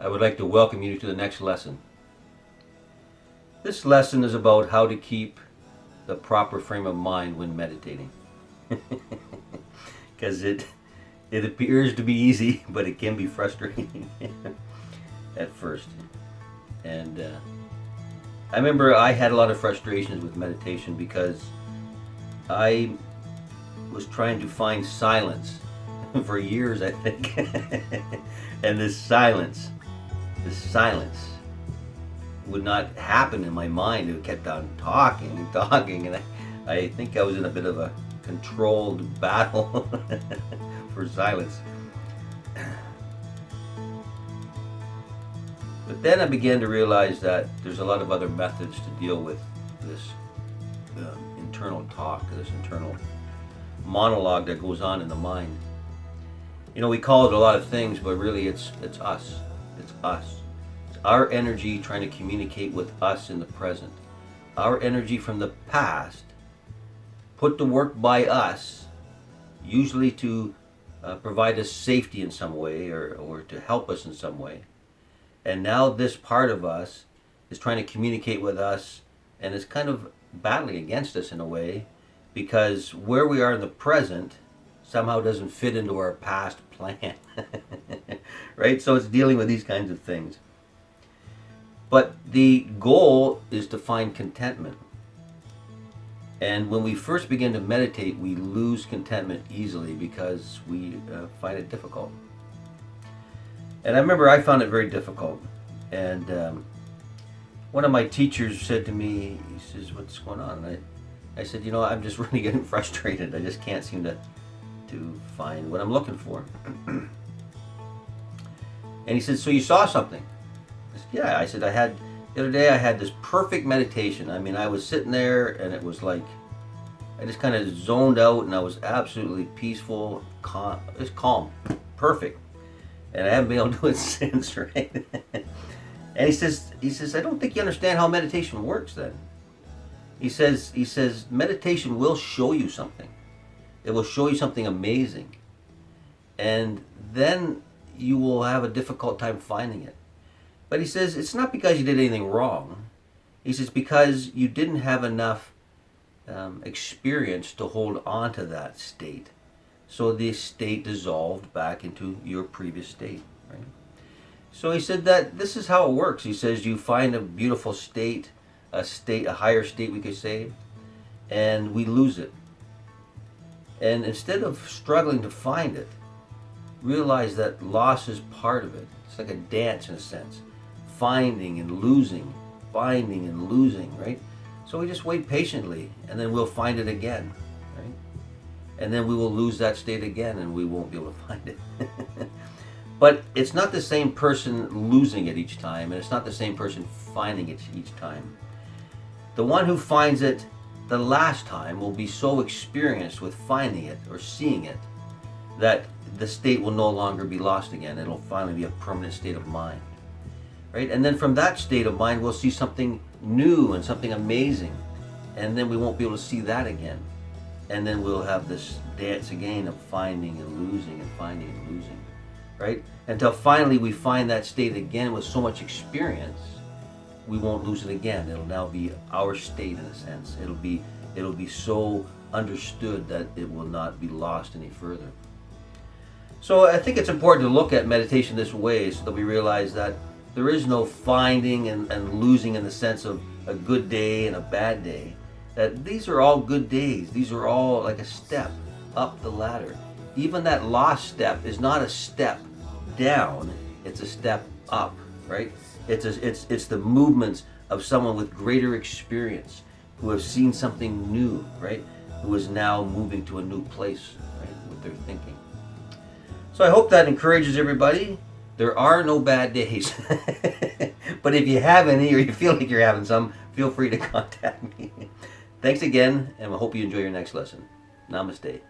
I would like to welcome you to the next lesson. This lesson is about how to keep the proper frame of mind when meditating. Because it appears to be easy, but it can be frustrating at first. And I remember I had a lot of frustrations with meditation because I was trying to find silence for years, I think. And this silence would not happen in my mind. It kept on talking and talking, and I think I was in a bit of a controlled battle for silence. But then I began to realize that there's a lot of other methods to deal with this internal talk, this internal monologue that goes on in the mind. You know, we call it a lot of things, but really it's us. It's us. It's our energy trying to communicate with us in the present. Our energy from the past put to work by us, usually to provide us safety in some way or to help us in some way. And now this part of us is trying to communicate with us and is kind of battling against us in a way, because where we are in the present somehow doesn't fit into our past plan. Right? So it's dealing with these kinds of things. But the goal is to find contentment. And when we first begin to meditate, we lose contentment easily because we find it difficult. And I remember I found it very difficult. And one of my teachers said to me, he says, "What's going on?" And I said, "You know, I'm just really getting frustrated. I just can't seem to find what I'm looking for." And he said, "So you saw something?" I said, "Yeah." I said, the other day I had this perfect meditation. I mean, I was sitting there and it was like, I just kind of zoned out and I was absolutely peaceful, calm, just calm, perfect. And I haven't been able to do it since, right? And he says, "I don't think you understand how meditation works then." He says, meditation will show you something. It will show you something amazing. And then you will have a difficult time finding it. But he says, it's not because you did anything wrong. He says, because you didn't have enough experience to hold on to that state. So the state dissolved back into your previous state, right? So he said that this is how it works. He says you find a beautiful state, a higher state we could say, and we lose it. And instead of struggling to find it, realize that loss is part of it. It's like a dance in a sense. Finding and losing, right? So we just wait patiently, and then we'll find it again, right? And then we will lose that state again, and we won't be able to find it. But it's not the same person losing it each time, and it's not the same person finding it each time. The one who finds it the last time will be so experienced with finding it or seeing it that the state will no longer be lost again. It'll finally be a permanent state of mind, right? And then from that state of mind, we'll see something new and something amazing, and then we won't be able to see that again. And then we'll have this dance again of finding and losing and finding and losing, right? Until finally we find that state again with so much experience, we won't lose it again. It'll now be our state in a sense. It'll be so understood that it will not be lost any further. So I think it's important to look at meditation this way so that we realize that there is no finding and losing in the sense of a good day and a bad day. That these are all good days. These are all like a step up the ladder. Even that lost step is not a step down, it's a step up, right? It's the movements of someone with greater experience who have seen something new, right? Who is now moving to a new place, right, with their thinking. So I hope that encourages everybody. There are no bad days. But if you have any or you feel like you're having some, feel free to contact me. Thanks again, and I hope you enjoy your next lesson. Namaste.